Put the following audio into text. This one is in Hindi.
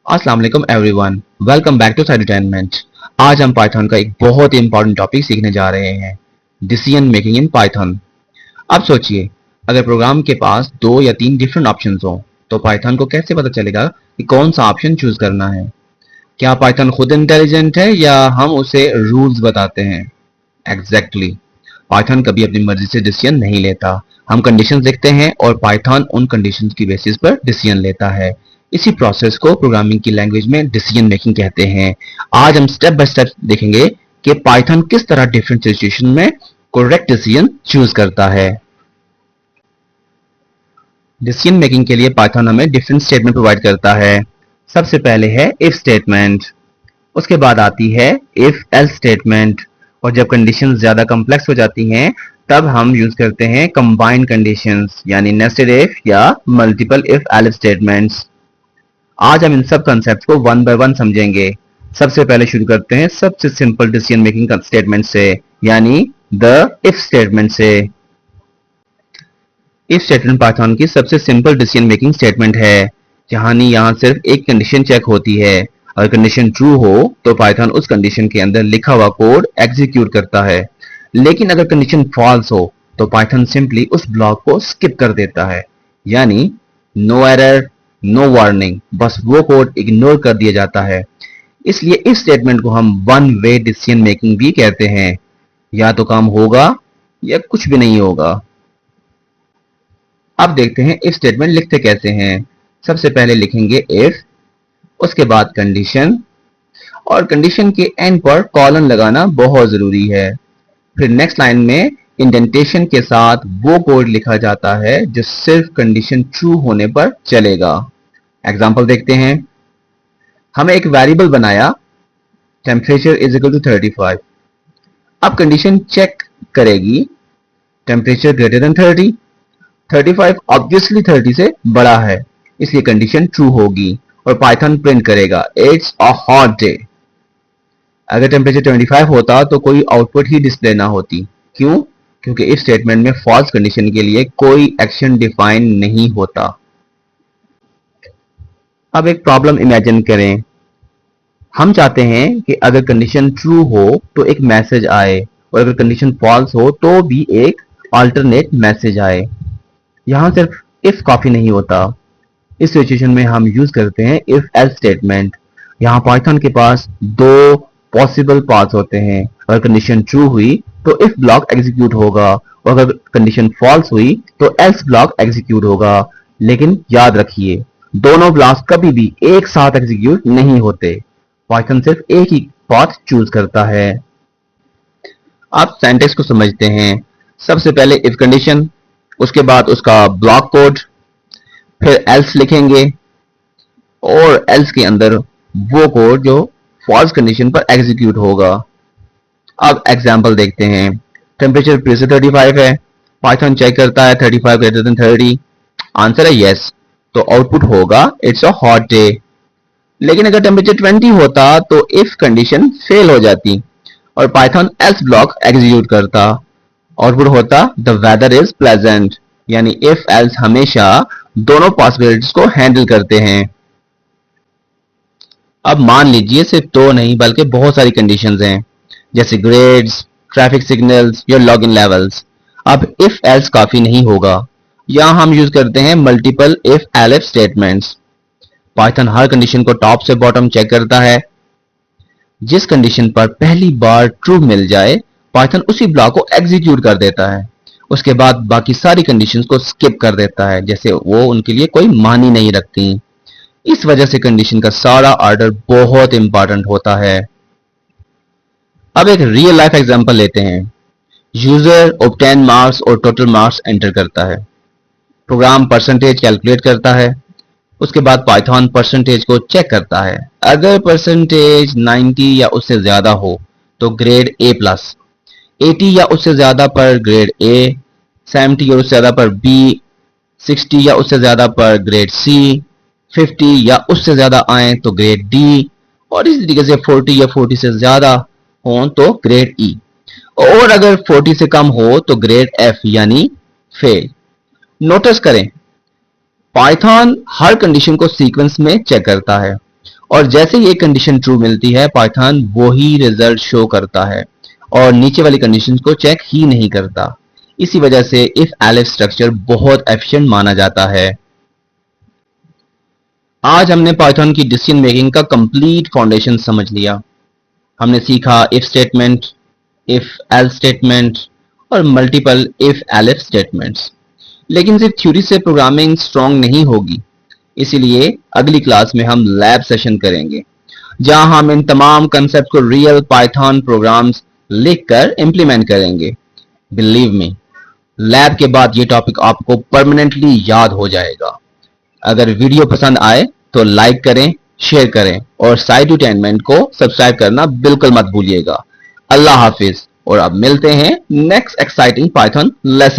अस्सलाम वालेकुम एवरीवन, वेलकम बैक टू साइडेंटमेंट। आज हम पाइथन का एक बहुत ही इंपॉर्टेंट टॉपिक सीखने जा रहे हैं, डिसीजन मेकिंग इन पाइथन। अब सोचिए, अगर प्रोग्राम के पास दो या तीन डिफरेंट ऑप्शंस हो तो पाइथन को कैसे पता चलेगा कि कौन सा ऑप्शन चूज करना है। क्या पाइथन खुद इंटेलिजेंट है या हम उसे रूल्स बताते हैं? एग्जैक्टली, पाइथन कभी अपनी मर्जी से डिसीजन नहीं लेता। हम कंडीशंस लिखते हैं और पाइथन उन कंडीशंस की बेसिस पर डिसीजन लेता है। इसी प्रोसेस को प्रोग्रामिंग की लैंग्वेज में डिसीजन मेकिंग कहते हैं। आज हम स्टेप बाय स्टेप देखेंगे कि पाइथन किस तरह डिफरेंट सिचुएशन में करेक्ट डिसीजन चूज करता है। डिसीजन मेकिंग के लिए पाइथन हमें डिफरेंट स्टेटमेंट प्रोवाइड करता है। सबसे पहले है इफ स्टेटमेंट, उसके बाद आती है इफ एल्स स्टेटमेंट, और जब कंडीशन ज्यादा कॉम्प्लेक्स हो जाती हैं तब हम यूज करते हैं कंबाइंड कंडीशंस यानी नेस्टेड इफ या मल्टीपल इफ एल्स स्टेटमेंट्स। आज हम इन सब कॉन्सेप्ट्स को वन बाय वन समझेंगे। सबसे पहले शुरू करते हैं सबसे सिंपल डिसीजन मेकिंग स्टेटमेंट से, यानी द इफ स्टेटमेंट से। इफ स्टेटमेंट पाइथन की सबसे सिंपल डिसीजन मेकिंग स्टेटमेंट है। यहाँ सिर्फ एक कंडीशन चेक होती है। अगर कंडीशन ट्रू हो तो पाइथन उस कंडीशन के अंदर लिखा हुआ कोड एग्जीक्यूट करता है, लेकिन अगर कंडीशन फॉल्स हो तो पाइथन सिंपली उस ब्लॉक को स्किप कर देता है, यानी नो एरर नो वार्निंग, बस वो कोड इग्नोर कर दिया जाता है। इसलिए इस स्टेटमेंट को हम वन वे डिसीजन मेकिंग भी कहते हैं, या तो काम होगा या कुछ भी नहीं होगा। अब देखते हैं इफ स्टेटमेंट लिखते कैसे हैं। सबसे पहले लिखेंगे इफ, उसके बाद कंडीशन, और कंडीशन के एंड पर कॉलन लगाना बहुत जरूरी है। फिर नेक्स्ट लाइन में इंडेंटेशन के साथ वो कोड लिखा जाता है जो सिर्फ कंडीशन ट्रू होने पर चलेगा। एग्जांपल देखते हैं। हमें एक वेरिएबल बनाया टेम्परेचर इज इक्वल टू 35। अब कंडीशन चेक करेगी टेम्परेचर ग्रेटर देन 30। 35 ऑब्वियसली 30 से बड़ा है, इसलिए कंडीशन ट्रू होगी और पाइथन प्रिंट करेगा इट्स अ हॉट डे। अगर टेम्परेचर 25 होता तो कोई आउटपुट ही डिस्प्ले ना होती। क्यों? क्योंकि इफ स्टेटमेंट में फॉल्स कंडीशन के लिए कोई एक्शन डिफाइन नहीं होता। अब एक प्रॉब्लम इमेजिन करें। हम चाहते हैं कि अगर कंडीशन ट्रू हो तो एक मैसेज आए, और अगर कंडीशन फॉल्स हो तो भी एक अल्टरनेट मैसेज आए। यहां सिर्फ इफ काफी नहीं होता। इस सिचुएशन में हम यूज करते हैं इफ एल्स स्टेटमेंट। यहां पाइथन के पास दो पॉसिबल पाथ्स होते हैं। अगर कंडीशन ट्रू हुई तो इफ ब्लॉक एग्जीक्यूट होगा, और अगर कंडीशन फॉल्स हुई तो एल्स ब्लॉक एग्जीक्यूट होगा। लेकिन याद रखिए, दोनों ब्लॉक्स कभी भी एक साथ एग्जीक्यूट नहीं होते। पाइथन सिर्फ एक ही पाथ चूज करता है। आप सिंटैक्स को समझते हैं। सबसे पहले इफ कंडीशन, उसके बाद उसका ब्लॉक कोड, फिर एल्स लिखेंगे और एल्स के अंदर वो कोड जो फॉल्स कंडीशन पर एग्जीक्यूट होगा। अब एग्जांपल देखते हैं। टेम्परेचर फिर से 35 है। पाइथन चेक करता है 35 ग्रेटर देन 30। आंसर है यस, तो आउटपुट होगा इट्स अ हॉट डे। लेकिन अगर टेम्परेचर 20 होता तो इफ कंडीशन फेल हो जाती और पाइथन एल्स ब्लॉक एग्जीक्यूट करता। आउटपुट होता द वेदर इज प्लेजेंट, यानी इफ एल्स हमेशा दोनों पॉसिबिलिटीज को हैंडल करते हैं। अब मान लीजिए सिर्फ दो नहीं बल्कि बहुत सारी कंडीशंस हैं, जैसे ग्रेड्स, ट्रैफिक सिग्नल्स या लॉगिन लेवल्स। अब इफ एल्स काफी नहीं होगा। यहां हम यूज करते हैं multiple if else statements. Python her condition को टॉप से बॉटम चेक करता है। जिस कंडीशन पर पहली बार ट्रू मिल जाए पाइथन उसी ब्लॉक को एग्जीक्यूट कर देता है। उसके बाद बाकी सारी कंडीशंस को स्किप कर देता है, जैसे वो उनके लिए कोई मानी नहीं रखती। इस वजह से कंडीशन का सारा ऑर्डर बहुत इंपॉर्टेंट होता है। अब एक रियल लाइफ एग्जांपल लेते हैं। यूजर ऑब्टेन मार्क्स और टोटल मार्क्स एंटर करता है। प्रोग्राम परसेंटेज कैलकुलेट करता है। उसके बाद पाइथन परसेंटेज को चेक करता है। अगर परसेंटेज 90 या उससे ज्यादा हो तो ग्रेड ए प्लस, 80 या उससे ज्यादा पर ग्रेड ए, 70 या उससे ज्यादा पर बी, 60 या उससे ज्यादा पर ग्रेड सी, 50 या उससे ज्यादा आए तो ग्रेड डी, और इसी तरीके से 40 या 40 से ज्यादा हो तो ग्रेड ई, और अगर 40 से कम हो तो ग्रेड एफ यानी फेल। नोटिस करें, पाइथन हर कंडीशन को सीक्वेंस में चेक करता है और जैसे ही एक कंडीशन ट्रू मिलती है पाइथन वही रिजल्ट शो करता है और नीचे वाली कंडीशन को चेक ही नहीं करता। इसी वजह से इफ एलिफ स्ट्रक्चर बहुत एफिशिएंट माना जाता है। आज हमने पाइथन की डिसीजन मेकिंग का कंप्लीट फाउंडेशन समझ लिया। हमने सीखा if statement, if else statement और मल्टीपल इफ एलिफ स्टेटमेंट्स। लेकिन सिर्फ थ्योरी से प्रोग्रामिंग स्ट्रांग नहीं होगी, इसीलिए अगली क्लास में हम लैब सेशन करेंगे जहां हम इन तमाम कंसेप्ट को रियल पाइथन प्रोग्राम्स लिखकर इंप्लीमेंट करेंगे। बिलीव मी, लैब के बाद ये टॉपिक आपको परमानेंटली याद हो जाएगा। अगर वीडियो पसंद आए तो लाइक करें, शेयर करें और साइडुटेनमेंट को सब्सक्राइब करना बिल्कुल मत भूलिएगा। अल्लाह हाफिज और अब मिलते हैं नेक्स्ट एक्साइटिंग पाइथन लेसन।